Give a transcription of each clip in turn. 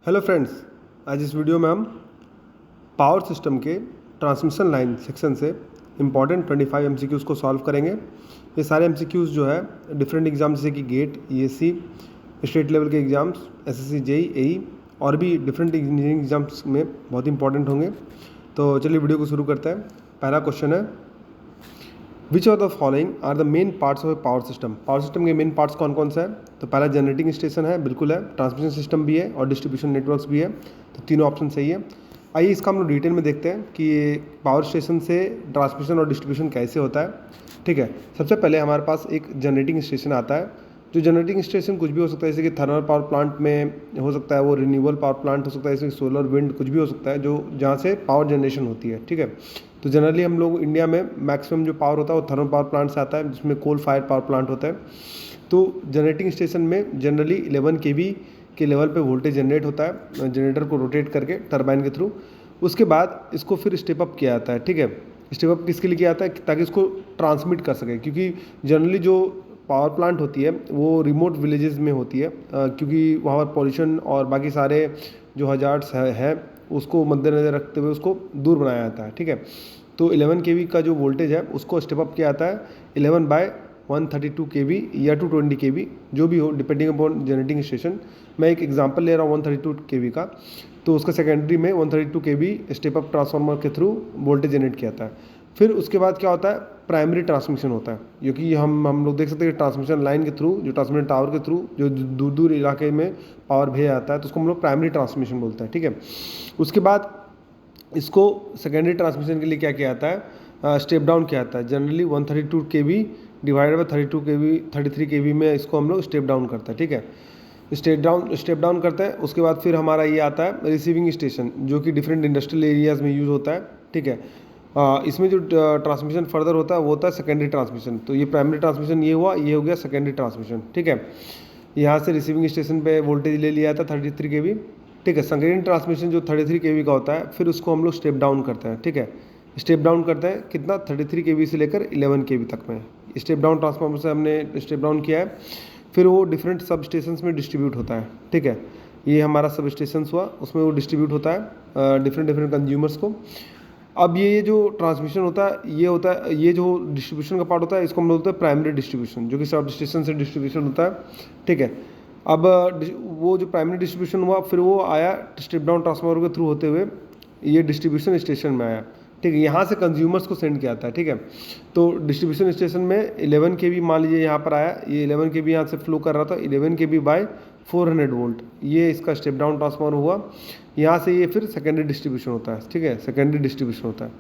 Hello friends, आज इस video में हम पावर सिस्टम के ट्रांसमिशन लाइन सेक्शन से इम्पॉर्टेंट 25 एमसीक्यूज़ को सॉल्व करेंगे। ये सारे एमसीक्यूज़ जो है डिफरेंट एग्जाम जैसे कि गेट, ईएससी, स्टेट लेवल के एग्ज़ाम्स, एसएससी, जेई, एई और भी डिफरेंट इंजीनियरिंग एग्जाम्स में बहुत इंपॉर्टेंट होंगे। तो चलिए वीडियो को शुरू करते हैं। पहला क्वेश्चन है, which of the following are the main parts of a power system. Power system के मेन पार्ट्स कौन कौन सा है? तो पहला जनरेटिंग स्टेशन है, बिल्कुल है। ट्रांसमिशन सिस्टम भी है और डिस्ट्रीब्यूशन नेटवर्क्स भी है, तो तीनों ऑप्शन सही है। आइए इसका हम लोग डिटेल में देखते हैं कि पावर स्टेशन से ट्रांसमिशन और डिस्ट्रीब्यूशन कैसे होता है। ठीक है, सबसे पहले हमारे पास एक जनरेटिंग स्टेशन आता है। जो जनरेटिंग स्टेशन कुछ भी हो सकता है, जैसे कि थर्मल पावर प्लांट में हो सकता है, वो रिन्यूएबल पावर प्लांट हो सकता है, जैसे सोलर, विंड, कुछ भी हो सकता है जो जहाँ से पावर जनरेशन होती है। ठीक है, तो जनरली हम लोग इंडिया में मैक्सिमम जो पावर होता है वो थर्मल पावर प्लांट से आता है, जिसमें कोल फायर पावर प्लांट होता है। तो जनरेटिंग स्टेशन में जनरली 11 kV के लेवल पे वोल्टेज जनरेट होता है, जनरेटर को रोटेट करके टरबाइन के थ्रू। उसके बाद इसको फिर स्टेप अप किया जाता है। ठीक है, स्टेप अप किसके लिए किया जाता है? ताकि इसको ट्रांसमिट कर सके, क्योंकि जनरली जो पावर प्लांट होती है वो रिमोट विलेजेस में होती है, क्योंकि वहाँ पर पॉल्यूशन और बाकी सारे जो हजार्ड्स है उसको मद्देनज़र रखते हुए उसको दूर बनाया जाता है। ठीक है, तो 11 kV का जो वोल्टेज है उसको स्टेप अप किया जाता है 11/132 kV या 220 kV, जो भी हो डिपेंडिंग अपॉन जनरेटिंग स्टेशन। मैं एक एग्जांपल ले रहा हूँ 132 kV का, तो उसका सेकेंडरी में 132 kV स्टेप अप ट्रांसफार्मर के थ्रू वोल्टेज जनरेट किया जाता है। फिर उसके बाद क्या होता है? प्राइमरी ट्रांसमिशन होता है, जो कि हम लोग देख सकते हैं ट्रांसमिशन लाइन के थ्रू, जो ट्रांसमिशन टावर के थ्रू जो दूर दूर इलाके में पावर भेजा जाता है, तो उसको हम लोग प्राइमरी ट्रांसमिशन बोलते हैं। ठीक है, उसके बाद इसको सेकेंडरी ट्रांसमिशन के लिए क्या किया जाता है? स्टेप डाउन किया जाता है। Generally 132 kV divided by 33 kV में इसको हम लोग स्टेप डाउन करते हैं। ठीक है, स्टेप डाउन करते हैं। उसके बाद फिर हमारा ये आता है रिसीविंग स्टेशन, जो कि डिफरेंट इंडस्ट्रियल एरियाज़ में यूज़ होता है। ठीक है, इसमें जो ट्रांसमिशन फर्दर होता है वो होता है सेकेंडरी ट्रांसमिशन। तो ये प्राइमरी ट्रांसमिशन ये हुआ, ये हो गया सेकेंडरी ट्रांसमिशन। ठीक है, यहाँ से रिसीविंग स्टेशन पे वोल्टेज ले लिया था 33 kV। ठीक है, सेकेंडरी ट्रांसमिशन जो 33 kV का होता है, फिर उसको हम लोग स्टेप डाउन करते हैं। ठीक है, स्टेप डाउन करते हैं कितना? 33 kV से लेकर 11 kV तक में। स्टेप डाउन ट्रांसफार्मर से हमने स्टेप डाउन किया है, फिर वो डिफरेंट सब स्टेशंस में डिस्ट्रीब्यूट होता है। ठीक है, ये हमारा सब स्टेशन हुआ, उसमें वो डिस्ट्रीब्यूट होता है डिफरेंट कंज्यूमर्स को। अब ये जो ट्रांसमिशन होता है ये होता है, ये जो डिस्ट्रीब्यूशन का पार्ट होता है इसको हम बोलते हैं प्राइमरी डिस्ट्रीब्यूशन, जो कि सब स्टेशन से डिस्ट्रीब्यूशन होता है। ठीक है, अब वो जो प्राइमरी डिस्ट्रीब्यूशन हुआ फिर वो आया स्टेप डाउन ट्रांसफार्मर के थ्रू होते हुए ये डिस्ट्रीब्यूशन स्टेशन में आया। ठीक है, यहाँ से कंज्यूमर्स को सेंड किया जाता है। ठीक है, तो डिस्ट्रीब्यूशन स्टेशन में 11 kV मान लीजिए यहाँ पर आया, ये 11 kV यहाँ से फ्लो कर रहा था 11 kV/400 वोल्ट, ये इसका स्टेप डाउन ट्रांसफार्मर हुआ। यहाँ से ये फिर सेकेंडरी डिस्ट्रीब्यूशन होता है। ठीक है, सेकेंडरी डिस्ट्रीब्यूशन होता है।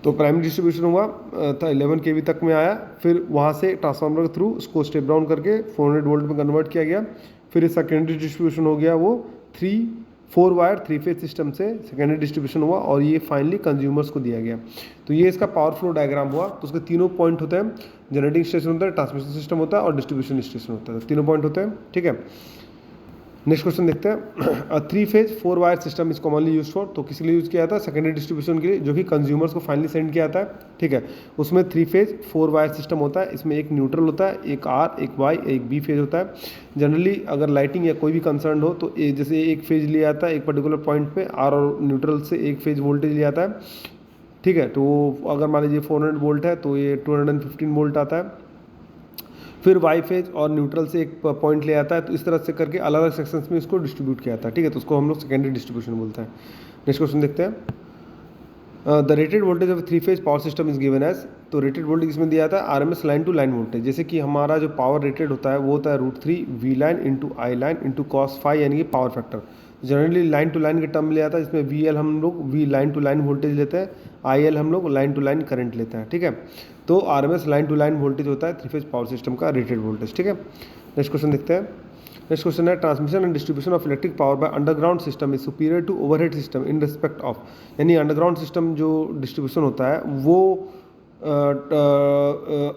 तो प्राइमरी डिस्ट्रीब्यूशन हुआ था 11 kV तक में आया, फिर वहाँ से ट्रांसफार्मर के थ्रू उसको स्टेप डाउन करके 400 वोल्ट में कन्वर्ट किया गया। फिर सेकेंडरी डिस्ट्रीब्यूशन हो गया वो 4 वायर 3 फेज सिस्टम से सेकेंडरी डिस्ट्रीब्यूशन हुआ और ये फाइनली कंज्यूमर्स को दिया गया। तो ये इसका पावर फ्लो डायग्राम हुआ। तो उसके तीनों पॉइंट होते हैं, जनरेटिंग स्टेशन होता है, ट्रांसमिशन सिस्टम होता है और डिस्ट्रीब्यूशन स्टेशन होता है। तीनों पॉइंट होते हैं। ठीक है, नेक्स्ट क्वेश्चन देखते हैं। 3 phase 4 wire system is commonly use for, तो किस लिए यूज़ किया जाता है? सेकेंडरी डिस्ट्रीब्यूशन के लिए, जो कि कंज्यूमर्स को फाइनली सेंड किया जाता है। ठीक है, उसमें 3 फेज 4 वायर सिस्टम होता है, इसमें एक न्यूट्रल होता है, एक आर, एक वाई, एक बी फेज होता है। जनरली अगर लाइटिंग या कोई भी कंसर्न हो तो जैसे एक फेज लिया जाता है एक पर्टिकुलर पॉइंट पे, आर और न्यूट्रल से एक फेज वोल्टेज लिया जाता है। ठीक है, तो अगर मान लीजिए 400 वोल्ट है तो ये 215 वोल्ट आता है। फिर वाई फेज और न्यूट्रल से एक पॉइंट ले आता है, तो इस तरह से करके अलग अलग सेक्शंस में इसको डिस्ट्रीब्यूट किया जाता है। ठीक है, तो उसको हम लोग सेकेंडरी डिस्ट्रीब्यूशन बोलते हैं। नेक्स्ट क्वेश्चन देखते हैं। The rated voltage of 3 phase power system is given as, तो रेटेड वोल्टेज इसमें दिया जाता है RMS line to line voltage. जैसे कि हमारा जो पावर रेटेड होता है वो होता है √3 V line into I line into cos phi, यानी कि power factor. Generally line to line के टर्म लिया जाता है, इसमें VL हम लोग V line to line voltage लेते हैं, IL हम लोग लाइन टू लाइन करंट लेते हैं। ठीक है, तो RMS line to line voltage होता है 3 फेज पावर सिस्टम का रेटेड वोल्टेज। ठीक है, नेक्स्ट क्वेश्चन देखते हैं। नेक्स्ट क्वेश्चन है, transmission and distribution of electric power by underground system is superior to overhead system in respect of, यानी underground system जो डिस्ट्रीब्यूशन होता है वो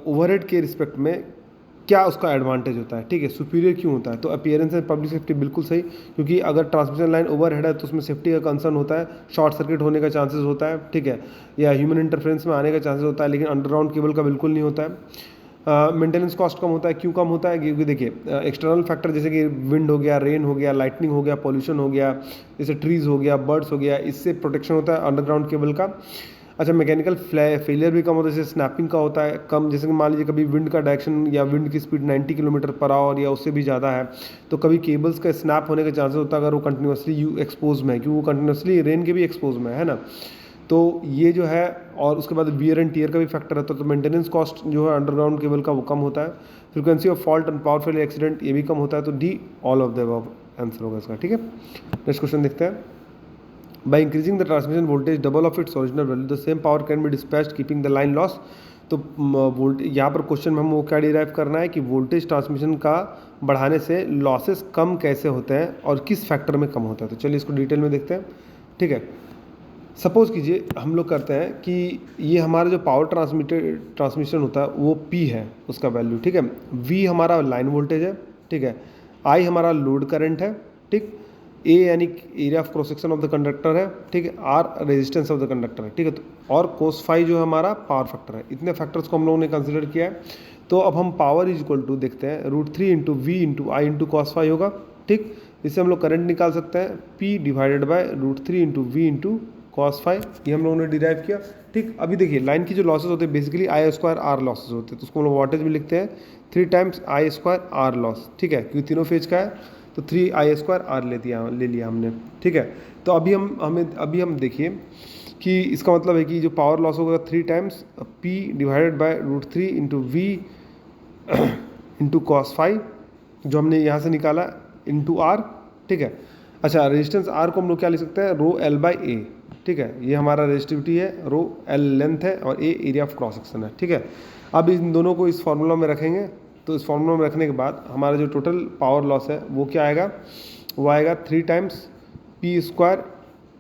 ओवरहेड के रिस्पेक्ट में क्या उसका एडवांटेज होता है? ठीक है, सुपीरियर क्यों होता है? तो अपीयरेंस एंड पब्लिक सेफ्टी बिल्कुल सही, क्योंकि अगर ट्रांसमिशन लाइन ओवरहेड है तो उसमें सेफ्टी का कंसर्न होता है, शॉर्ट सर्किट होने का चांसेस होता है। ठीक है, या ह्यूमन इंटरफेरेंस में आने का चांसेस होता है, लेकिन अंडरग्राउंड केबल का बिल्कुल नहीं होता है। मेंटेनेंस कॉस्ट कम होता है। क्यों कम होता है? क्योंकि देखिए एक्सटर्नल फैक्टर जैसे कि विंड हो गया, रेन हो गया, लाइटनिंग हो गया, पॉल्यूशन हो गया, जैसे ट्रीज हो गया, बर्ड्स हो गया, इससे प्रोटेक्शन होता है अंडरग्राउंड केबल का। अच्छा, मैकेनिकल फेलियर भी कम होता है, जैसे स्नैपिंग का होता है कम। जैसे कि मान लीजिए कभी विंड का डायरेक्शन या विंड की स्पीड 90 किलोमीटर पर आवर या उससे भी ज़्यादा है, तो कभी केबल्स का स्नैप होने के चांसेस होता है अगर वो कंटिन्यूसली एक्सपोज में है, क्योंकि वो कंटिन्यूसली रेन के भी एक्सपोज में है ना। तो ये जो है, और उसके बाद वियर एंड टियर का भी फैक्टर रहता है। तो मेंटेनेंस कॉस्ट जो है अंडरग्राउंड केबल का वो कम होता है। Frequency of fault and power failure accident ये भी कम होता है। तो D all of the above answer होगा इसका। ठीक है, नेक्स्ट क्वेश्चन देखते हैं। By increasing the transmission voltage double of its original value, the same power can be dispatched keeping the line loss। तो वोल्टेज यहाँ पर क्वेश्चन में हम वो क्या डिराइव करना है कि वोल्टेज ट्रांसमिशन का बढ़ाने से लॉसेस कम कैसे होते हैं और किस फैक्टर में कम होता है। तो चलिए इसको डिटेल में देखते हैं। ठीक है, सपोज कीजिए हम लोग करते हैं कि ये हमारा जो पावर ट्रांसमिशन होता है वो P है उसका वैल्यू। ठीक है, V हमारा लाइन वोल्टेज है। ठीक है, I हमारा लोड करंट है। ठीक, A यानी area of cross section of the conductor है। ठीक है, R resistance of the conductor है। ठीक है, तो और कोस फाई जो है हमारा पावर फैक्टर है। इतने फैक्टर्स को हम लोगों ने कंसिडर किया है। तो अब हम पावर इज इक्वल टू देखते हैं √3 into V into I into cos phi होगा। ठीक, इससे हम लोग करंट निकाल सकते हैं P divided by √3 into V into cos phi. ये हम लोगों ने डिराइव किया। ठीक, अभी देखिए लाइन की जो लॉसेज होते हैं बेसिकली I² R लॉसेज होते हैं, तो उसको हम लोग वाटेज में लिखते हैं 3 टाइम्स I² R लॉस। ठीक है, क्योंकि तीनों फेज का है तो 3I² R ले लिया हमने। ठीक है, तो अभी हम देखिए कि इसका मतलब है कि जो पावर लॉस होगा 3 times P divided by √3 into V into cos phi जो हमने यहाँ से निकाला इंटू R। ठीक है, अच्छा रेजिस्टेंस R को हम लोग क्या लिख सकते हैं ρL/A। ठीक है, ये हमारा रेजिस्टिविटी है, ρL लेंथ है और A area of cross section है। ठीक है, अब इन दोनों को इस फार्मूला में रखेंगे। तो इस फार्मूला में रखने के बाद हमारा जो टोटल पावर लॉस है वो क्या आएगा, वो आएगा 3 times P²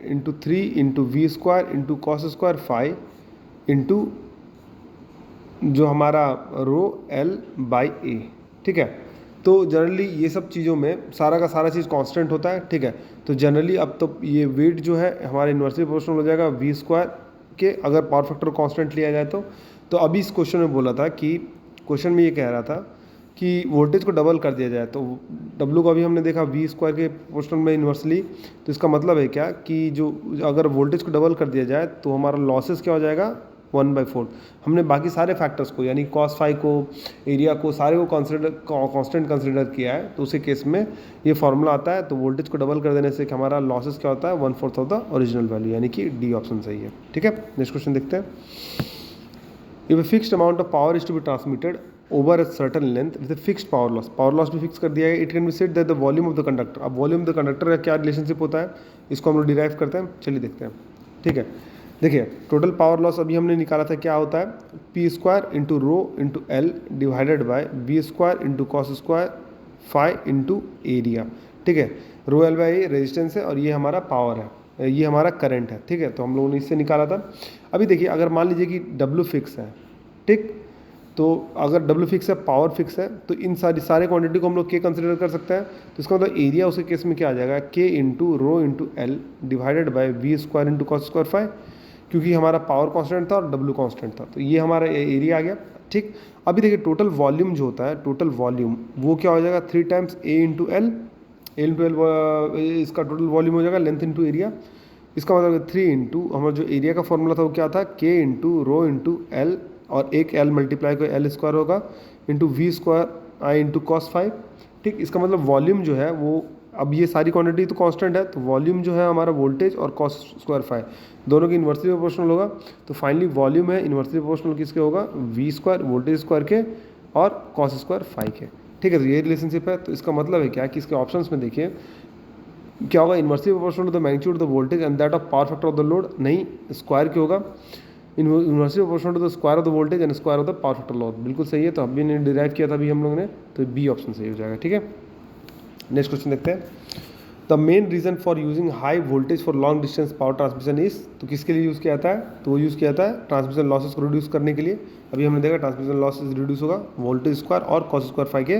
into 3 into V² into cos² phi into जो हमारा ρL/A। ठीक है, तो जनरली ये सब चीज़ों में सारा का सारा चीज़ कांस्टेंट होता है। ठीक है, तो जनरली अब तो ये वेट जो है हमारे इन्वर्सली प्रोपोर्शनल हो जाएगा V² के, अगर पावर फैक्टर कांस्टेंट लिया जाए तो अभी इस क्वेश्चन में बोला था कि क्वेश्चन में ये कह रहा था कि वोल्टेज को डबल कर दिया जाए। तो W को अभी हमने देखा V² के प्रोपोर्शनल में इन्वर्सली, तो इसका मतलब है क्या कि जो अगर वोल्टेज को डबल कर दिया जाए तो हमारा लॉसेस क्या हो जाएगा 1/4। हमने बाकी सारे फैक्टर्स को यानी कॉस फाई को, एरिया को, सारे को कांस्टेंट कंसिडर किया है। तो उसी केस में ये फार्मूला आता है। तो वोल्टेज को डबल कर देने से हमारा लॉसेस क्या होता है 1/4 ऑफ द ओरिजिनल वैल्यू, यानी कि डी ऑप्शन सही है। ठीक है, नेक्स्ट क्वेश्चन देखते हैं। If a fixed amount of power is to be transmitted over a certain length with fixed power loss भी फिक्स कर दिया है। It can be said that the volume of the conductor. अब volume of the conductor का क्या relationship होता है इसको हम लोग डिराइव करते हैं। चलिए देखते हैं। ठीक है, देखिए टोटल पावर लॉस अभी हमने निकाला था, क्या होता है P² into rho into L divided by V² into cos² phi into area. ठीक है, ρL/A रेजिस्टेंस है और ये हमारा पावर है, ये हमारा करंट है। ठीक है, तो हम लोगों ने इससे निकाला था। अभी देखिए अगर मान लीजिए कि W फिक्स है, ठीक, तो अगर W फिक्स है, पावर फिक्स है, तो इन सारे क्वांटिटी को हम लोग K कंसिडर कर सकते हैं। तो इसका मतलब एरिया उसके केस में क्या आ जाएगा K into rho into L divided by V² into cos² phi, क्योंकि हमारा पावर कांस्टेंट था और W कांस्टेंट था, तो ये हमारा एरिया आ गया। ठीक, अभी देखिए टोटल वॉल्यूम जो होता है, टोटल वॉल्यूम वो क्या हो जाएगा 3 टाइम्स A इंटू L, इसका टोटल वॉल्यूम हो जाएगा लेंथ इंटू एरिया। इसका मतलब 3 इंटू हमारा जो एरिया का फॉर्मूला था वो क्या था K into rho into L और एक L मल्टीप्लाई को L² होगा into V² I into cos phi. ठीक, इसका मतलब वॉल्यूम जो है वो, अब ये सारी क्वांटिटी तो कांस्टेंट है, तो वॉल्यूम जो है हमारा वोल्टेज और cos² फाई दोनों की इन्वर्सली प्रोपोर्शनल होगा। तो फाइनली वॉल्यूम है इन्वर्सली प्रोपोर्शनल किसके होगा V² वोल्टेज स्क्वायर के और cos² फाई के। ठीक है, तो ये रिलेशनशिप है। तो इसका मतलब है क्या कि इसके ऑप्शंस में देखिए क्या होगा, inversely proportional to the magnitude of the voltage and that of power factor of the load, नहीं स्क्वायर के होगा, inversely proportional to the square of the voltage and square of the power factor loss. बिल्कुल सही है, तो अभी ने derive किया था अभी हम लोगों ने, तो बी ऑप्शन सही हो जाएगा। ठीक है, नेक्स्ट क्वेश्चन देखते हैं। The main reason for using high voltage for long distance power transmission is, तो किसके लिए यूज़ किया जाता है, तो वो यूज़ किया जाता है ट्रांसमिशन लॉसेस को रिड्यूस करने के लिए। अभी हमने देखा ट्रांसमिशन लॉसेस रिड्यूस होगा वोल्टेज स्क्वायर और cos² फाई के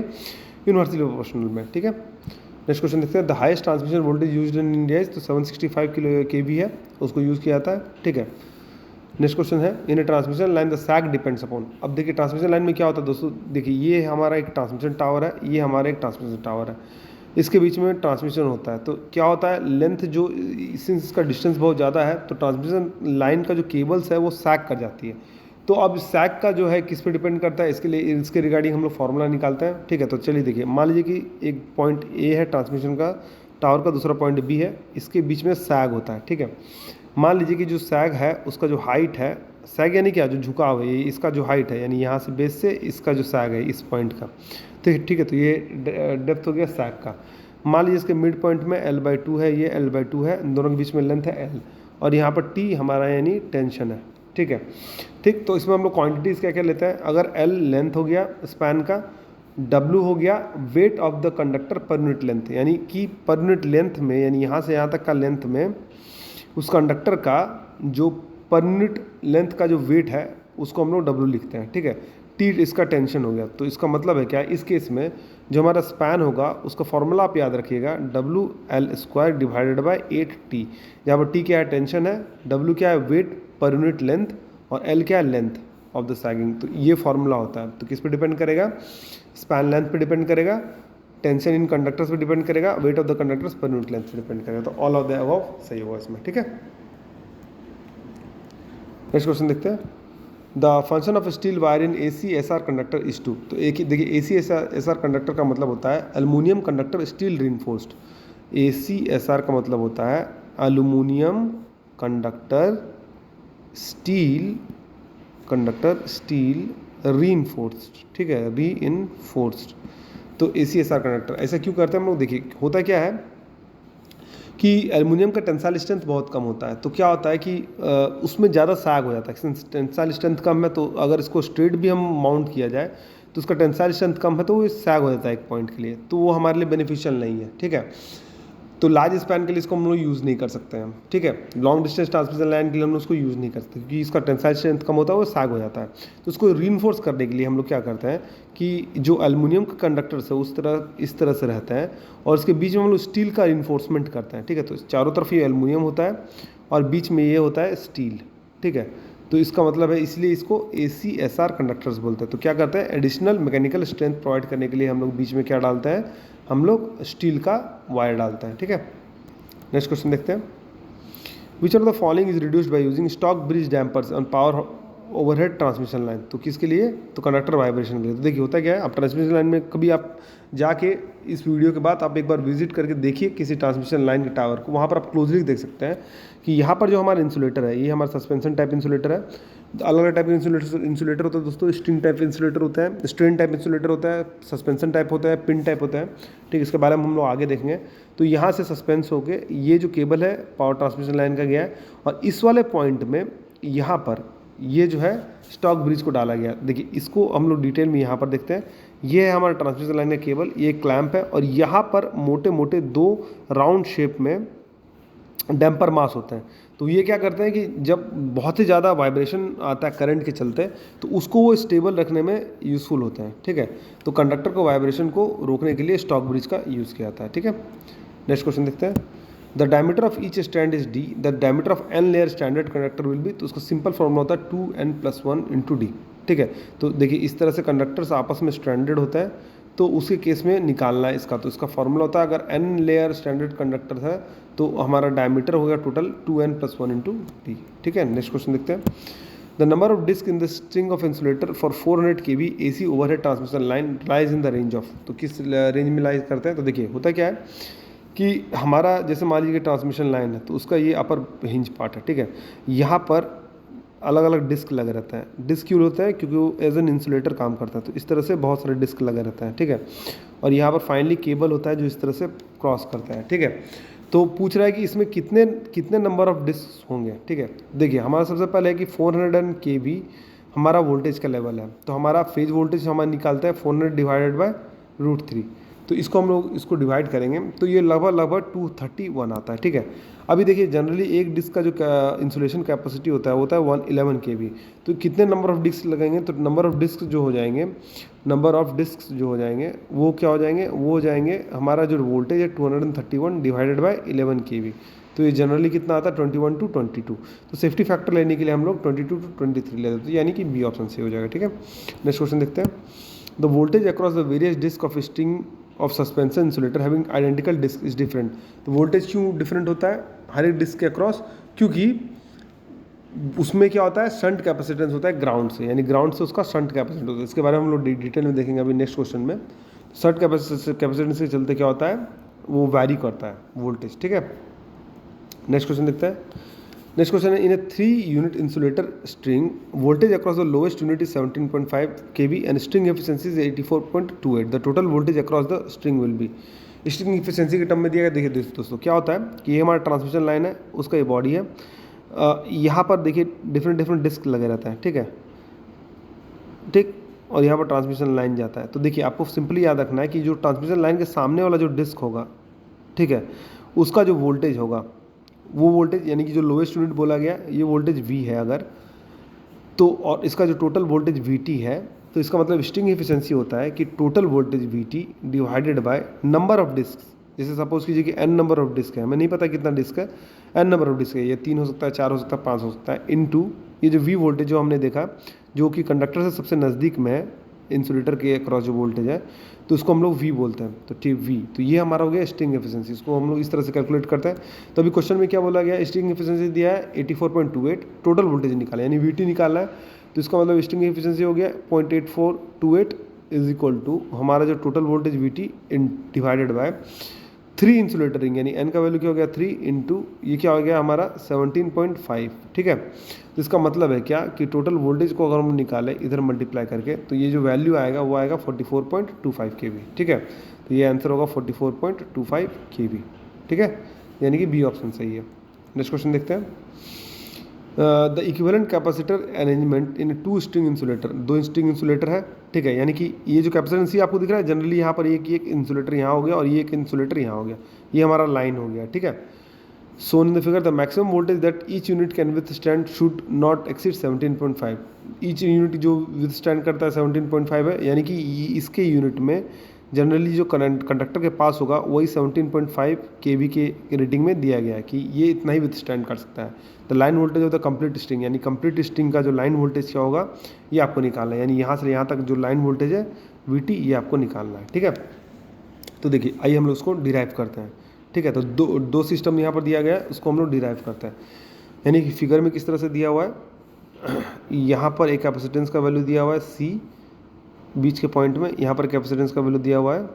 इन्वर्सली प्रोपोर्शनल में। ठीक है, नेक्स्ट क्वेश्चन देखते हैं। The highest transmission voltage used in India is, तो 765 kV है, उसको यूज़ किया जाता है। ठीक है, नेक्स्ट क्वेश्चन है, in a transmission line the sag depends upon. अब देखिए ट्रांसमिशन लाइन में क्या होता है दोस्तों, देखिए ये हमारा एक ट्रांसमिशन टावर है, ये हमारा एक ट्रांसमिशन टावर है, इसके बीच में ट्रांसमिशन होता है। तो क्या होता है, लेंथ जो सिंस इसका डिस्टेंस बहुत ज़्यादा है तो ट्रांसमिशन लाइन का जो केबल्स है वो सैग कर जाती है। तो अब सैग का जो है किस पे डिपेंड करता है, इसके लिए इसके रिगार्डिंग हम लोग फार्मूला निकालते हैं। ठीक है, तो चलिए देखिए, मान लीजिए कि एक पॉइंट ए है ट्रांसमिशन का टावर का, दूसरा पॉइंट बी है, इसके बीच में सैग होता है। ठीक है, मान लीजिए कि जो सैग है उसका जो हाइट है, सैग यानी क्या, जो झुकाव है, ये इसका जो हाइट है, यानी यहाँ से बेस से इसका जो सैग है इस पॉइंट का। तो ठीक है, तो ये डेप्थ हो गया सैग का। मान लीजिए इसके मिड पॉइंट में L/2 है, ये L/2 है, इन दोनों के बीच में लेंथ है L, और यहाँ पर T हमारा यानी टेंशन है। ठीक है, ठीक, तो इसमें हम लोग क्वान्टिटीज़ क्या क्या लेते हैं, अगर L लेंथ हो गया स्पैन का, W हो गया weight of the conductor per unit length, यानी कि पर यूनिट लेंथ में, यानी यहाँ से यहाँ तक का लेंथ में उस कंडक्टर का जो पर यूनिट लेंथ का जो वेट है उसको हम लोग W लिखते हैं। ठीक है, T इसका टेंशन हो गया। तो इसका मतलब है क्या, इस केस में जो हमारा स्पैन होगा उसका फॉर्मूला आप याद रखिएगा, WL² डिवाइडेड बाय 8T, जहाँ पर T क्या है, टेंशन है, W क्या है, वेट पर यूनिट लेंथ, और L क्या है, लेंथ ऑफ द सैगिंग। तो ये फॉर्मूला होता है। तो किस पे डिपेंड करेगा, स्पैन लेंथ पे डिपेंड करेगा, टेंशन इन कंडक्टर्स पे डिपेंड करेगा, weight of the conductors per unit length पे डिपेंड करेगा। तो ऑल ऑफ द अबव सही होगा इसमें। ठीक है, नेक्स्ट क्वेश्चन देखते हैं, the function of steel wire in ACSR conductor is to. तो एक ही देखिए, ACSR कंडक्टर का मतलब होता है aluminium conductor steel reinforced. ACSR का मतलब होता है एल्युमिनियम कंडक्टर स्टील रीइंफोर्स्ड। ठीक है, रीइंफोर्स्ड। तो ACSR कंडक्टर ऐसा क्यों करते हैं हम लोग, देखिए होता क्या है कि एल्युमिनियम का टेंसाइल स्ट्रेंथ बहुत कम होता है। तो क्या होता है कि उसमें ज़्यादा सैग हो जाता है, टेंसाइल स्ट्रेंथ कम है, तो अगर इसको स्ट्रेट भी हम माउंट किया जाए तो उसका टेंसाइल स्ट्रेंथ कम है, तो वो सैग हो जाता है एक पॉइंट के लिए, तो वो हमारे लिए बेनिफिशियल नहीं है। ठीक है, तो लार्ज स्पैन के लिए इसको हम लोग यूज़ नहीं कर सकते हैं। ठीक है, लॉन्ग डिस्टेंस ट्रांसमिशन लाइन के लिए हम लोग उसको यूज़ नहीं कर सकते क्योंकि इसका टेंसाइल स्ट्रेंथ कम होता है, वो सैग हो जाता है। तो उसको रीइंफोर्स करने के लिए हम लोग क्या करते हैं कि जो एल्युमिनियम का कंडक्टर्स है इस तरह से रहते हैं, और इसके बीच में हम लोग स्टील का रीइंफोर्समेंट करते हैं। ठीक है, तो चारों तरफ ये एल्युमिनियम होता है और बीच में ये होता है स्टील। ठीक है, तो इसका मतलब है, इसलिए इसको ACSR कंडक्टर्स बोलते हैं। तो क्या करते हैं, एडिशनल मैकेनिकल स्ट्रेंथ प्रोवाइड करने के लिए हम लोग बीच में क्या डालते हैं, हम लोग स्टील का वायर डालते हैं। ठीक है, नेक्स्ट क्वेश्चन देखते हैं, विच of the following is reduced by using stock bridge dampers on power overhead transmission line. तो किसके लिए, तो कंडक्टर वाइब्रेशन के लिए। तो देखिए होता क्या है, आप ट्रांसमिशन लाइन में कभी आप जाके इस वीडियो के बाद आप एक बार विजिट करके देखिए किसी ट्रांसमिशन लाइन के टावर को, वहाँ पर आप क्लोजली देख सकते हैं कि यहाँ पर जो हमारा इंसुलेटर है, ये हमारा सस्पेंशन टाइप इंसुलेटर है। अलग अलग टाइप के इंसुलेटर होता है दोस्तों, स्ट्रिंग टाइप इंसुलेटर होता है, स्ट्रेन टाइप इंसुलेटर होता है, सस्पेंशन टाइप होता है, पिन टाइप होता है। ठीक, इसके बारे में हम लोग आगे देखेंगे। तो यहाँ से सस्पेंस होके ये जो केबल है पावर ट्रांसमिशन लाइन का गया है, और इस वाले पॉइंट में यहाँ पर ये जो है स्टॉक ब्रिज को डाला गया। देखिए इसको हम लोग डिटेल में यहाँ पर देखते हैं। ये है हमारा ट्रांसमिशन लाइन का केबल, ये क्लैंप है, और यहाँ पर मोटे मोटे 2 राउंड शेप में डैम्पर मास होते हैं। तो ये क्या करते हैं कि जब बहुत ही ज़्यादा वाइब्रेशन आता है करंट के चलते, तो उसको वो स्टेबल रखने में यूज़फुल होते हैं। ठीक है, तो कंडक्टर को वाइब्रेशन को रोकने के लिए स्टॉक ब्रिज का यूज़ किया जाता है। ठीक है, नेक्स्ट क्वेश्चन देखते हैं, the diameter of each strand is D, the diameter of n layer standard conductor will be. तो उसका सिंपल फॉर्मूला होता है 2n+1 × D। ठीक है, तो देखिए इस तरह से कंडक्टर्स आपस में स्ट्रैंडेड होता है, तो उसके केस में निकालना है इसका। तो इसका फॉर्मूला होता है, अगर n लेयर स्टैंडर्ड कंडक्टर है तो हमारा डायमीटर हो गया टोटल 2n+1 × D। ठीक है, नेक्स्ट क्वेश्चन देखते हैं, the number of disc in the string of insulator for 400 kV AC overhead transmission line lies in the range of. तो किस रेंज में लाइज करते हैं, तो देखिए होता क्या है कि हमारा जैसे मान लीजिए ट्रांसमिशन लाइन है, तो उसका ये अपर हिंज पार्ट है। ठीक है, यहाँ पर अलग अलग डिस्क लगे रहते हैं। डिस्क क्यों होता है, क्योंकि वो एज एन इंसुलेटर काम करता है। तो इस तरह से बहुत सारे डिस्क लगे रहते हैं। ठीक है, और यहाँ पर फाइनली केबल होता है जो इस तरह से क्रॉस करता है। ठीक है, तो पूछ रहा है कि इसमें कितने नंबर ऑफ डिस्क होंगे। ठीक है, देखिए हमारा सबसे पहले है कि 400 kV हमारा वोल्टेज का लेवल है, तो हमारा फेज वोल्टेज हमारा निकालता है 400 डिवाइडेड बाय √3। तो इसको हम लोग इसको डिवाइड करेंगे तो ये लगभग 231 आता है। ठीक है, अभी देखिए जनरली एक डिस्क का जो इंसुलेशन कैपेसिटी होता है वो होता है 111 kV। तो कितने नंबर ऑफ डिस्क लगेंगे, तो नंबर ऑफ डिस्क जो हो जाएंगे वो क्या हो जाएंगे, वो हो जाएंगे हमारा जो वोल्टेज है 231 डिवाइडेड बाय 11 kV। तो ये जनरली कितना आता है 21 to 22। तो सेफ्टी फैक्टर लेने के लिए हम लोग 22 to 23 ले देते हैं, यानी कि बी ऑप्शन सही हो जाएगा। ठीक है, नेक्स्ट क्वेश्चन देखते हैं। The voltage across the various disc of string of suspension insulator having identical disc is different. तो वोल्टेज क्यों डिफरेंट होता है हर एक डिस्क के अक्रॉस? क्योंकि उसमें क्या होता है, शंट कैपेसिटेंस होता है ग्राउंड से, यानी ग्राउंड से उसका शंट कैपेसिटेंस होता है। इसके बारे में हम लोग डिटेल में देखेंगे अभी नेक्स्ट क्वेश्चन में। शंट कैपेसिटेंस के चलते क्या होता है, वो वैरी करता है वोल्टेज। ठीक है, नेक्स्ट क्वेश्चन देखते हैं। नेक्स्ट क्वेश्चन है, in A 3 unit insulator string voltage across the lowest unit is 17.5 kV and string efficiency is 84.28। The total voltage across the string will be. String efficiency के term में दिया गया। देखिए दोस्तों क्या होता है कि ये हमारा ट्रांसमिशन लाइन है, उसका ये बॉडी है। यहाँ पर देखिए डिफरेंट डिस्क लगे रहता है। ठीक है, ठीक, और यहाँ पर ट्रांसमिशन लाइन जाता है। तो देखिए आपको सिंपली याद रखना है कि जो ट्रांसमिशन लाइन के सामने वाला जो डिस्क होगा, ठीक है, उसका जो वोल्टेज होगा वो वोल्टेज, यानी कि जो लोएस्ट यूनिट बोला गया ये वोल्टेज V है अगर तो, और इसका जो टोटल वोल्टेज VT है, तो इसका मतलब स्ट्रिंग एफिशिएंसी होता है कि total voltage VT divided by number of disc. जैसे सपोज कीजिए कि n नंबर ऑफ डिस्क है, हमें नहीं पता कितना डिस्क है, n नंबर ऑफ डिस्क है, ये 3 हो सकता है, 4 हो सकता है, 5 हो सकता है, इनटू ये जो V वोल्टेज जो हमने देखा जो कि कंडक्टर से सबसे नज़दीक में है इंसुलेटर के अक्रॉस जो वोल्टेज है, तो उसको हम लोग V बोलते हैं। तो ठीक V, तो ये हमारा हो गया स्ट्रिंग एफिशिएंसी। इसको हम लोग इस तरह से कैलकुलेट करते हैं। तो अभी क्वेश्चन में क्या बोला गया, स्ट्रिंग एफिशिएंसी दिया है 84.28, टोटल वोल्टेज निकाला यानी VT निकालना है। तो इसका मतलब स्ट्रिंग एफिशिएंसी हो गया 0.8428 इज इक्वल टू हमारा जो total voltage VT in divided by 3 insulator ring, यानी n का वैल्यू क्या हो गया 3 इंटू ये क्या हो गया हमारा 17.5। ठीक है, तो इसका मतलब है क्या कि टोटल वोल्टेज को अगर हम निकालें इधर मल्टीप्लाई करके, तो ये जो वैल्यू आएगा वो आएगा 44.25 kV। ठीक है, तो ये आंसर होगा 44.25 kV। ठीक है, यानी कि बी ऑप्शन सही है। नेक्स्ट क्वेश्चन देखते हैं। The equivalent capacitor arrangement in 2 string insulator, 2 string insulator है। ठीक है, यानी कि ये जो कैपेसिटेंस आपको दिख रहा है जनरली यहाँ पर एक इंसुलेटर यहाँ हो गया और ये एक इंसुलेटर यहाँ हो गया, ये हमारा लाइन हो गया। ठीक है, so in the figure the maximum voltage that each unit can withstand should not exceed 17.5। Each unit जो विथस्टैंड करता है 17.5 है, यानी कि इसके यूनिट में जनरली जो करंट कंडक्टर के पास होगा वही 17.5 kV के रेटिंग में दिया गया है कि ये इतना ही विथस्टैंड कर सकता है। तो line voltage of the complete string, यानी कंप्लीट स्ट्रिंग का जो लाइन वोल्टेज क्या होगा ये आपको निकालना है, यानी यहाँ से यहाँ तक जो लाइन वोल्टेज है VT ये आपको निकालना है। ठीक है, तो देखिए आइए हम लोग उसको डिराइव करते हैं। ठीक है, तो दो सिस्टम यहाँ पर दिया गया है, उसको हम लोग डिराइव करते हैं। यानी कि फिगर में किस तरह से दिया हुआ है, यहाँ पर एक कैपेसिटेंस का वैल्यू दिया हुआ है C बीच के पॉइंट में, यहाँ पर कैपेसिटेंस का वैल्यू दिया हुआ है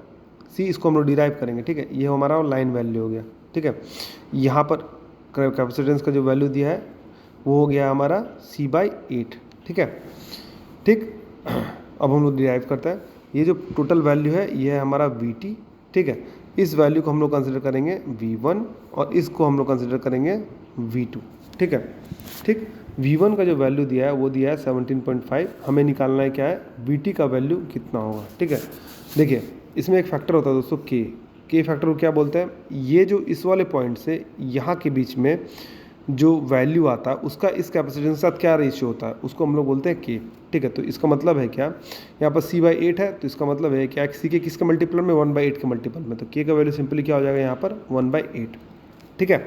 C, इसको हम लोग डिराइव करेंगे। ठीक है, ये हमारा लाइन वैल्यू हो गया। ठीक है, यहाँ पर कैपेसिटेंस का जो वैल्यू दिया है वो हो गया हमारा C/8। ठीक है, ठीक, अब हम लोग डिराइव करते हैं। ये जो टोटल वैल्यू है ये है हमारा VT। ठीक है, इस वैल्यू को हम लोग कंसिडर करेंगे V1 और इसको हम लोग कंसिडर करेंगे V2। ठीक है, ठीक, V1 का जो वैल्यू दिया है वो दिया है 17.5, हमें निकालना है क्या है VT का वैल्यू कितना होगा। ठीक है, देखिए इसमें एक फैक्टर होता है दोस्तों के फैक्टर को क्या बोलते हैं, ये जो इस वाले पॉइंट से यहाँ के बीच में जो वैल्यू आता है उसका इस कैपेसिटेंस के साथ क्या रेशियो होता है उसको हम लोग बोलते हैं K। ठीक है, तो इसका मतलब है क्या, यहाँ पर C/8 है तो इसका मतलब है क्या C के किसके मल्टीपल में 1/8 के मल्टीपल में, तो K का वैल्यू सिंपली क्या हो जाएगा यहाँ पर 1/8। ठीक है,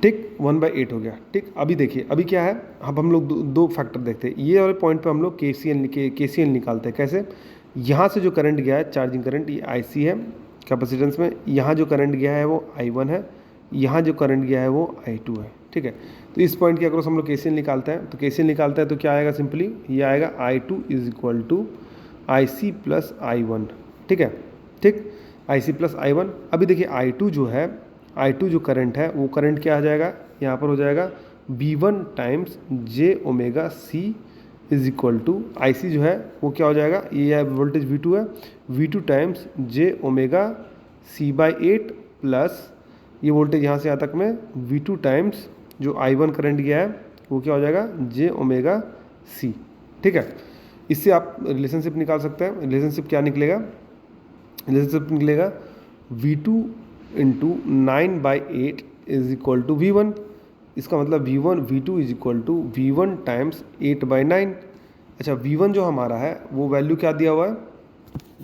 ठीक, 1/8 हो गया। ठीक, अभी देखिए अभी क्या है, अब हम लोग दो फैक्टर देखते हैं। ये वाले पॉइंट पे हम लोग KCL निकालते हैं। कैसे, यहाँ से जो करंट गया है चार्जिंग करंट ये IC है कैपेसिटेंस में, यहाँ जो करंट गया है वो I1 है, यहाँ जो करंट गया है वो I2 है। ठीक है, तो इस पॉइंट के अक्रॉस हम लोग KCL निकालते हैं। तो KCL निकालते हैं तो क्या आएगा, सिंपली ये आएगा I2 is equal to IC plus I1। ठीक है, ठीक, IC प्लस I1। अभी देखिए I2 जो है, I2 जो करंट है वो करंट क्या आ जाएगा, यहाँ पर हो जाएगा V1 times j⍵C is equal to IC जो है वो क्या हो जाएगा, ये वोल्टेज V2 है, V2 टाइम्स j⍵C/8 प्लस ये वोल्टेज यहाँ से यहाँ तक में V2 टाइम्स जो I1 करंट गया है वो क्या हो जाएगा j⍵C। ठीक है, इससे आप रिलेशनशिप निकाल सकते हैं। रिलेशनशिप क्या निकलेगा, रिलेशनशिप निकलेगा V2 into 9/8 is equal to V1। इसका मतलब V2 is equal to V1 times 8/9। अच्छा, V1 जो हमारा है वो वैल्यू क्या दिया हुआ है,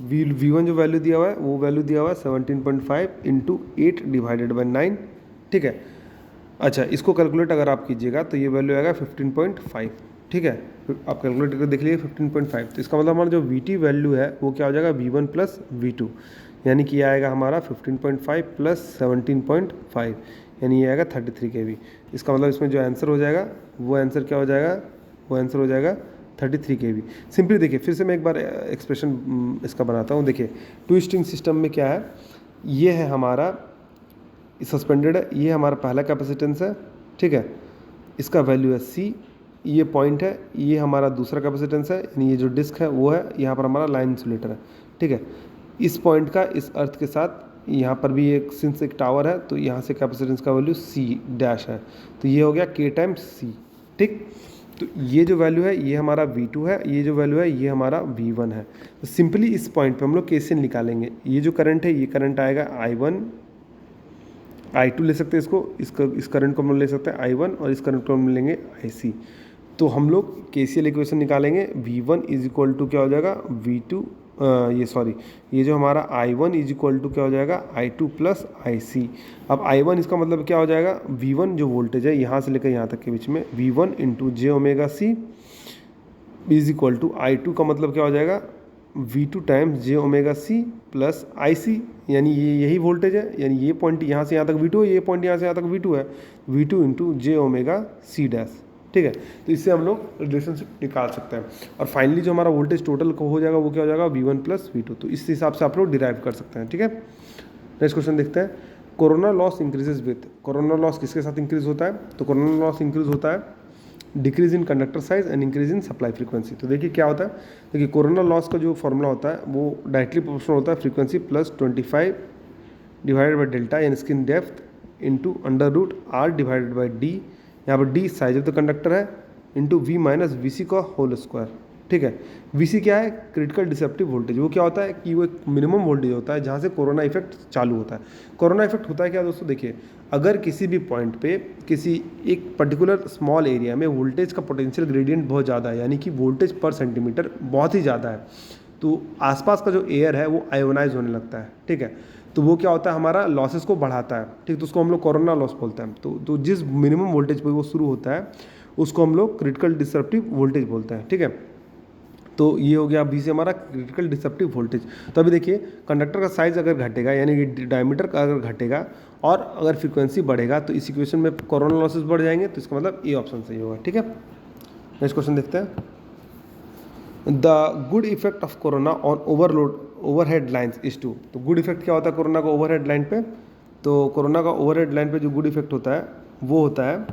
V1 जो वैल्यू दिया हुआ है वो वैल्यू दिया हुआ है 17.5 इंटू 8 डिवाइडेड बाई 9। ठीक है। अच्छा, इसको कैलकुलेट अगर आप कीजिएगा तो ये वैल्यू आएगा 15.5, ठीक है। आप कैलकुलेट करके देख लीजिए 15.5, तो इसका मतलब हमारा जो VT वैल्यू है वो क्या हो जाएगा V1 प्लस V2, यानी कि ये आएगा हमारा 15.5 प्लस 17.5, यानी ये आएगा 33 kV। इसका मतलब इसमें जो आंसर हो जाएगा वो आंसर क्या हो जाएगा, वो आंसर हो जाएगा 33 kV। सिंपली देखिए, फिर से मैं एक बार एक्सप्रेशन इसका बनाता हूँ। देखिए, ट्विस्टिंग सिस्टम में क्या है, ये है हमारा सस्पेंडेड है, ये हमारा पहला कैपेसिटेंस है, ठीक है। इसका वैल्यू है C, ये पॉइंट है, ये हमारा दूसरा कैपेसिटेंस है, यानी ये जो डिस्क है वो है, यहाँ पर हमारा लाइन इंसुलेटर है, ठीक है। इस पॉइंट का इस अर्थ के साथ यहाँ पर भी एक सिंस एक टावर है, तो यहाँ से कैपेसिटेंस का वैल्यू C डैश है, तो ये हो गया K टाइम्स C, ठीक। तो ये जो वैल्यू है ये हमारा V2 है, ये जो वैल्यू है ये हमारा V1 है। तो सिंपली इस पॉइंट पे हम लोग KCL निकालेंगे। ये जो करंट है ये करंट आएगा I1, I2 ले सकते हैं इसको, इस करंट को हम लोग ले सकते हैं I1, और इस करंट को हम लेंगे IC। तो हम लोग KCL इक्वेशन निकालेंगे। V1 इज इक्वल टू क्या हो जाएगा V2, ये जो हमारा I1 इज इक्वल टू क्या हो जाएगा I2 प्लस IC। अब I1 इसका मतलब क्या हो जाएगा, V1 जो वोल्टेज है यहाँ से लेकर यहाँ तक के बीच में, V1 into j omega C is equal to I2 का मतलब क्या हो जाएगा V2 times j omega C plus IC, यानी ये यही वोल्टेज है, यानी ये पॉइंट यहाँ से यहाँ तक V2 है, ये पॉइंट यहाँ से यहाँ तक V2 है, V2 into j omega C dash, ठीक है। तो इससे हम लोग रिलेशनशिप निकाल सकते हैं, और फाइनली जो हमारा वोल्टेज टोटल को हो जाएगा वो क्या हो जाएगा V1 प्लस V2। तो इस हिसाब से आप लोग डिराइव कर सकते हैं, ठीक है। नेक्स्ट क्वेश्चन देखते हैं। Corona loss increases with, corona loss किसके साथ इंक्रीज होता है, तो कोरोना लॉस इंक्रीज होता है decrease in conductor size and increase in supply frequency. तो देखिए क्या होता है, देखिए कोरोना लॉस का जो फॉर्मूला होता है वो डायरेक्टली प्रोपोर्शनल होता है frequency plus 25 divided by delta यानी skin depth into under root R divided by D, यहाँ पर D size of the conductor है, इंटू V माइनस VC का होल स्क्वायर, ठीक है। VC क्या है, क्रिटिकल डिसेप्टिव वोल्टेज। वो क्या होता है कि वो एक मिनिमम वोल्टेज होता है जहाँ से कोरोना इफेक्ट चालू होता है। कोरोना इफेक्ट होता है क्या दोस्तों, देखिए अगर किसी भी पॉइंट पे किसी एक पर्टिकुलर स्मॉल एरिया में वोल्टेज का पोटेंशियल ग्रेडियंट बहुत ज़्यादा है, यानी कि वोल्टेज पर सेंटीमीटर बहुत ही ज़्यादा है, तो आसपास का जो एयर है वो आयोनाइज होने लगता है, ठीक है। तो वो क्या होता है, हमारा लॉसेस को बढ़ाता है, ठीक। तो उसको हम लोग कोरोना लॉस बोलते हैं। तो जिस मिनिमम वोल्टेज पे वो शुरू होता है उसको हम लोग क्रिटिकल डिसरप्टिव वोल्टेज बोलते हैं, ठीक है। तो ये हो गया अभी से हमारा क्रिटिकल डिसरप्टिव वोल्टेज। तो अभी देखिए कंडक्टर का साइज अगर घटेगा, यानी कि डायमीटर का अगर घटेगा और अगर फ्रीक्वेंसी बढ़ेगा, तो इस इक्वेशन में कोरोना लॉसेस बढ़ जाएंगे, तो इसका मतलब ए ऑप्शन सही होगा, ठीक है। नेक्स्ट क्वेश्चन देखते हैं। The good effect of corona on overhead lines is to. तो गुड इफेक्ट क्या होता है कोरोना का ओवरहेड लाइन पे, तो कोरोना का ओवरहेड लाइन पे जो गुड इफेक्ट होता है वो होता है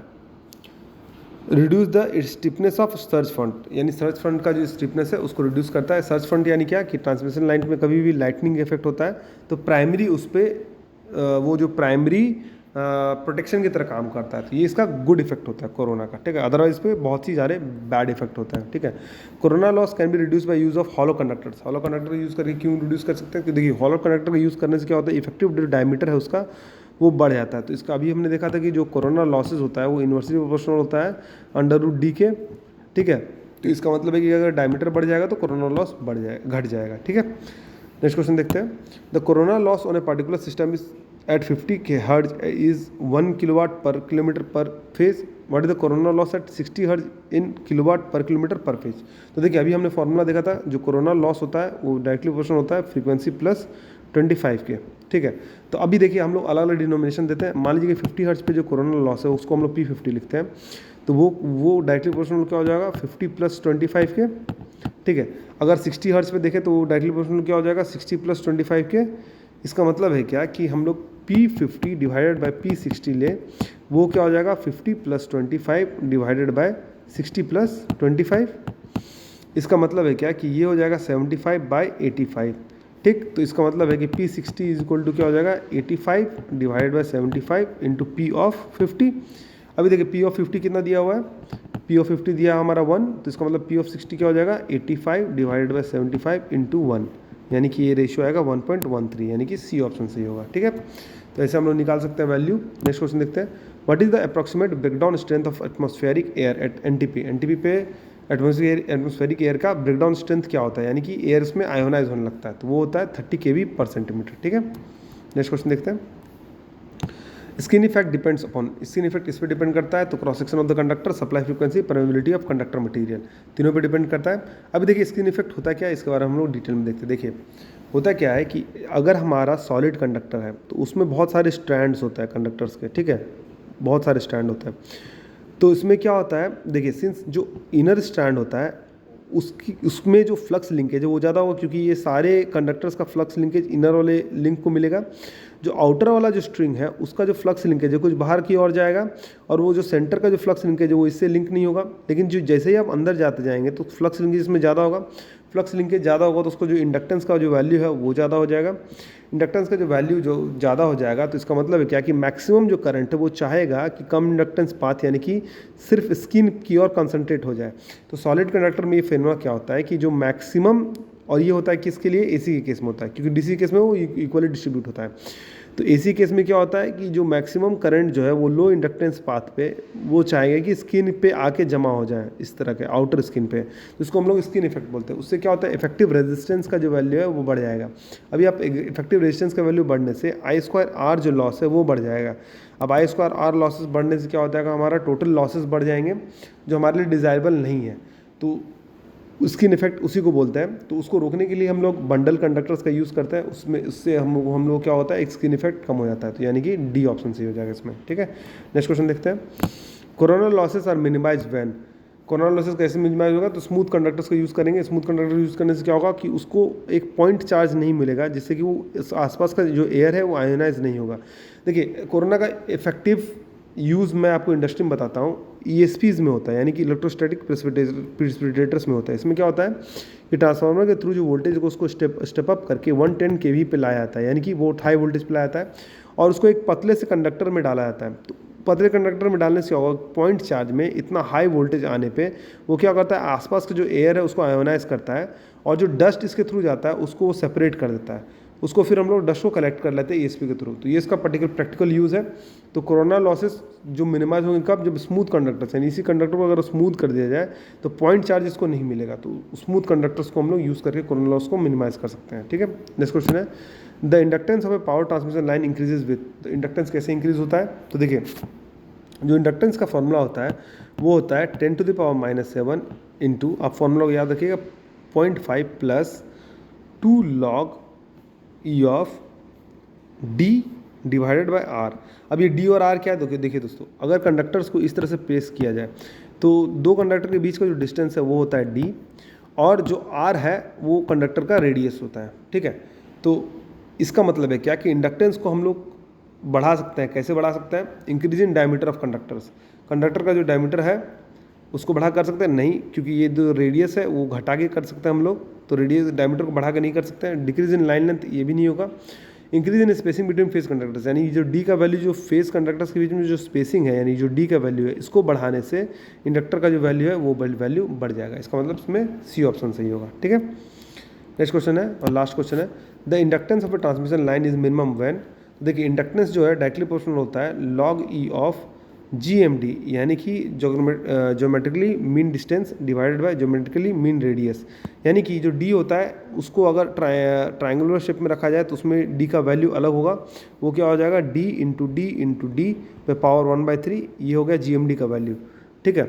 reduce the stiffness of search front, यानी सर्च फ्रंट का जो स्टिफनेस है उसको रिड्यूस करता है। सर्च फ्रंट यानी क्या कि ट्रांसमिशन लाइन में कभी भी लाइटनिंग इफेक्ट होता है तो प्राइमरी उस पर वो जो प्राइमरी प्रोटेक्शन की तरह काम करता है, तो ये इसका गुड इफेक्ट होता है कोरोना का, ठीक है। अदरवाइज पे बहुत ही सारे बैड इफेक्ट होता है, ठीक है। Corona loss can be reduce by use of hollow conductors. Hollow conductor use करके क्यों रिड्यूस कर सकते हैं, कि देखिए हॉलो कंडक्टर का यूज़ करने से क्या होता है, इफेक्टिव जो डायमीटर है उसका वो बढ़ जाता है। तो इसका अभी हमने देखा था कि जो कोरोना लॉसेज होता है वो इन्वर्सली प्रोपोर्शनल होता है अंडर रूट D के, ठीक है। तो इसका मतलब है कि अगर डायमीटर बढ़ जाएगा तो कोरोना लॉस बढ़ जाएगा, घट जाएगा, ठीक है। नेक्स्ट क्वेश्चन देखते हैं। The corona loss on a particular system is at 50 hertz is 1 kilowatt per kilometre per phase. What is the corona loss at 60 hertz in kilowatt per kilometre per phase. तो देखिए अभी हमने formula देखा था, जो corona loss होता है वो डायरेक्टली प्रोपोर्शनल होता है फ्रीक्वेंसी प्लस 25 के, ठीक है। तो अभी देखिए हम लोग अलग अलग डिनोमिनेशन देते हैं। मान लीजिए कि 50 हर्ट्ज पे जो कोरोना लॉस है उसको हम लोग P50 लिखते हैं, तो वो डायरेक्टली प्रोपोर्शनल क्या हो जाएगा 50 प्लस 25 के, ठीक है। अगर 60 हर्ट्ज पे देखें तो वो डायरेक्टली प्रोपोर्शनल क्या हो जाएगा 60 प्लस 25 के। इसका मतलब है क्या कि हम लोग P50 डिवाइडेड बाई P60 ले, वो क्या हो जाएगा 50 प्लस 25 डिवाइडेड बाय 60 प्लस 25। इसका मतलब है क्या कि ये हो जाएगा 75 बाई 85, ठीक। तो इसका मतलब है कि P60 इज इक्वल टू क्या हो जाएगा 85 divided by 75 into P of 50। अभी देखिए P ऑफ 50 कितना दिया हुआ है, P ऑफ 50 दिया हमारा 1, तो इसका मतलब P ऑफ 60 क्या हो जाएगा 85 डिवाइडेड बाई 75 इंटू 1, यानी कि ये रेशियो आएगा 1.13, यानी कि सी ऑप्शन सही होगा, ठीक है। तो ऐसे हम लोग निकाल सकते हैं वैल्यू। नेक्स्ट क्वेश्चन देखते हैं। What is the approximate breakdown strength of atmospheric air at NTP। NTP पे एटमॉस्फेरिक एयर का ब्रेकडाउन स्ट्रेंथ क्या होता है, यानी कि एयर उसमें आयोनाइज होने लगता है, तो वो होता है 30 kV पर सेंटीमीटर, ठीक है। नेक्स्ट क्वेश्चन देखते हैं। Skin effect depends upon, skin effect इस पर डिपेंड करता है, तो cross section of the conductor, supply frequency, permeability of conductor material, तीनों पे डिपेंड करता है। अभी देखिए स्किन इफेक्ट होता क्या है, इसके बारे में हम लोग डिटेल में देखते हैं। देखिए होता क्या है कि अगर हमारा सॉलिड कंडक्टर है तो उसमें बहुत सारे स्ट्रैंड्स होता है कंडक्टर्स के, ठीक है, बहुत सारे स्ट्रैंड होता है। तो इसमें क्या होता है, देखिए सिंस जो इनर स्ट्रैंड होता है उसमें जो फ्लक्स लिंकेज है वो ज़्यादा होगा, क्योंकि ये सारे कंडक्टर्स का फ्लक्स लिंकेज इनर वाले लिंक को मिलेगा। जो आउटर वाला जो स्ट्रिंग है उसका जो फ्लक्स लिंकेज है कुछ बाहर की ओर जाएगा, और वो जो सेंटर का जो फ्लक्स लिंकेज है वो इससे लिंक नहीं होगा। लेकिन जो जैसे ही आप अंदर जाते जाएंगे तो फ्लक्स लिंकेज इसमें ज़्यादा होगा, फ्लक्स लिंकेज ज़्यादा होगा तो उसको जो इंडक्टेंस का जो वैल्यू है वो ज़्यादा हो जाएगा। इंडक्टेंस का जो वैल्यू जो ज़्यादा हो जाएगा तो इसका मतलब है क्या कि मैक्सिमम जो करंट है वो चाहेगा कि कम इंडक्टेंस पाथ यानी कि सिर्फ स्किन की ओर कंसंट्रेट हो जाए। तो सॉलिड कंडक्टर में ये फेनोमेना क्या होता है कि जो मैक्सिमम, और ये होता है किसके लिए, एसी के केस में होता है, क्योंकि डीसी केस में वो इक्वली डिस्ट्रीब्यूट होता है। तो एसी केस में क्या होता है कि जो मैक्सिमम करंट जो है वो लो इंडक्टेंस पाथ पे वो चाहेंगे कि स्किन पे आके जमा हो जाए इस तरह के आउटर स्किन पे, तो इसको हम लोग स्किन इफेक्ट बोलते हैं। उससे क्या होता है, इफेक्टिव रेजिस्टेंस का जो वैल्यू है वो बढ़ जाएगा। अभी आप इफेक्टिव रेजिस्टेंस का वैल्यू बढ़ने से I²R जो लॉस है वो बढ़ जाएगा। अब I²R लॉसेस बढ़ने से क्या होता है, हमारा टोटल लॉसेस बढ़ जाएंगे जो हमारे लिए डिज़ायरेबल नहीं है, तो स्किन इफेक्ट उसी को बोलते हैं। तो उसको रोकने के लिए हम लोग बंडल कंडक्टर्स का यूज़ करते हैं, उसमें उससे हम लोग क्या होता है, एक स्किन इफेक्ट कम हो जाता है। तो यानी कि डी ऑप्शन सही हो जाएगा इसमें, ठीक है। नेक्स्ट क्वेश्चन देखते हैं, coronal losses are minimise when, coronal losses कैसे मिनिमाइज होगा, तो स्मूथ कंडक्टर्स का यूज़ करेंगे। स्मूथ कंडक्टर यूज़ करने से क्या होगा कि उसको एक पॉइंट चार्ज नहीं मिलेगा, जिससे कि वो आसपास का जो एयर है वो आयोनाइज नहीं होगा। देखिए कोरोना का इफेक्टिव यूज़ मैं आपको इंडस्ट्री में बताता हूँ, ESPs में होता है, यानी कि इलेक्ट्रोस्टैटिक प्रेसिपिटेटर्स में होता है। इसमें क्या होता है कि ट्रांसफार्मर के थ्रू जो वोल्टेज को उसको स्टेप अप करके 110 kV पे लाया जाता है, यानी कि वो हाई वोल्टेज पे लाया जाता है, और उसको एक पतले से कंडक्टर में डाला जाता है। तो पतले कंडक्टर में डालने से क्या होगा, पॉइंट चार्ज में इतना हाई वोल्टेज आने पे वो क्या करता है, आसपास का जो एयर है उसको आयोनाइज करता है, और जो डस्ट इसके थ्रू जाता है उसको वो सेपरेट कर देता है, उसको फिर हम लोग डस्ट को कलेक्ट कर लेते हैं ESP के थ्रू। तो ये इसका पर्टिकुलर प्रैक्टिकल यूज़ है। तो कोरोना लॉसेस जो मिनिमाइज होंगे कब, जब स्मूथ कंडक्टर्स यानी इसी कंडक्टर को अगर स्मूथ कर दिया जाए तो पॉइंट चार्ज इसको नहीं मिलेगा। तो स्मूथ कंडक्टर्स को हम लोग यूज़ करके कोरोना लॉस को मिनिमाइज कर सकते हैं, ठीक है। नेक्स्ट क्वेश्चन है, the inductance of a power transmission line increases with, तो इंडक्टेंस कैसे इंक्रीज होता है, तो देखिए जो इंडक्टेंस का फॉर्मूला होता है वो होता है 10⁻⁻7 इंटू, आप फॉर्मूला याद रखिएगा, 0.5 plus 2 log E of D divided by R। अब ये D और R क्या है, देखिए दोस्तों, अगर कंडक्टर्स को इस तरह से प्लेस किया जाए तो दो कंडक्टर के बीच का जो डिस्टेंस है वो होता है D, और जो R है वो कंडक्टर का रेडियस होता है, ठीक है। तो इसका मतलब है क्या कि इंडक्टेंस को हम लोग बढ़ा सकते हैं, कैसे बढ़ा सकते हैं, increase in diameter of conductors, conductor का जो डायमीटर है उसको बढ़ा कर सकते हैं, नहीं, क्योंकि ये जो रेडियस है वो घटा के कर सकते हैं हम लोग, तो रेडियस डायमीटर को बढ़ा के नहीं कर सकते हैं। डिक्रीज इन लाइन लेंथ ये भी नहीं होगा। Increase in spacing between face conductors, यानी जो D का वैल्यू, जो फेस कंडक्टर्स के बीच में जो स्पेसिंग है यानी जो D का वैल्यू है, इसको बढ़ाने से इंडक्टर का जो वैल्यू है वो वैल्यू बढ़ जाएगा। इसका मतलब इसमें C ऑप्शन सही होगा, ठीक है। नेक्स्ट क्वेश्चन है और लास्ट क्वेश्चन है, the inductance of A transmission line is minimum when, देखिए इंडक्टेंस जो है डायरेक्टली प्रोपोर्शनल होता है log E ऑफ GMD, यानी कि geometrically mean distance divided by geometrically mean radius, यानी कि जो D होता है उसको अगर ट्रायंगुलर शेप में रखा जाए तो उसमें D का वैल्यू अलग होगा, वो क्या हो जाएगा, D इंटू D पे पावर 1/3, ये हो गया GMD का वैल्यू, ठीक है।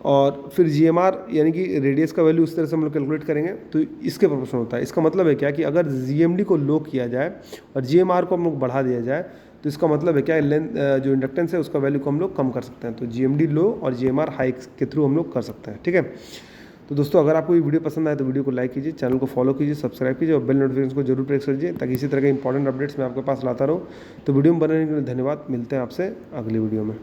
और फिर GMR यानी कि रेडियस का वैल्यू उस तरह से हम लोग कैलकुलेट करेंगे, तो इसके प्रोपोर्शनल होता है। इसका मतलब है क्या कि अगर GMD को लो किया जाए और GMR को हम लोग बढ़ा दिया जाए तो इसका मतलब है क्या, लेंथ जो इंडक्टेंस है उसका वैल्यू को हम लोग कम कर सकते हैं। तो GMD लो और GMR हाई के थ्रू हम लोग कर सकते हैं, ठीक है। तो दोस्तों अगर आपको ये वीडियो पसंद आए तो वीडियो को लाइक कीजिए, चैनल को फॉलो कीजिए, सब्सक्राइब कीजिए और बेल नोटिफिकेशन को जरूर प्रेस कीजिए, ताकि इसी तरह के इंपॉर्टेंट अपडेट्स मैं आपके पास लाता रहूँ। तो वीडियो में बने रहने के लिए धन्यवाद, मिलते हैं आपसे अगली वीडियो में।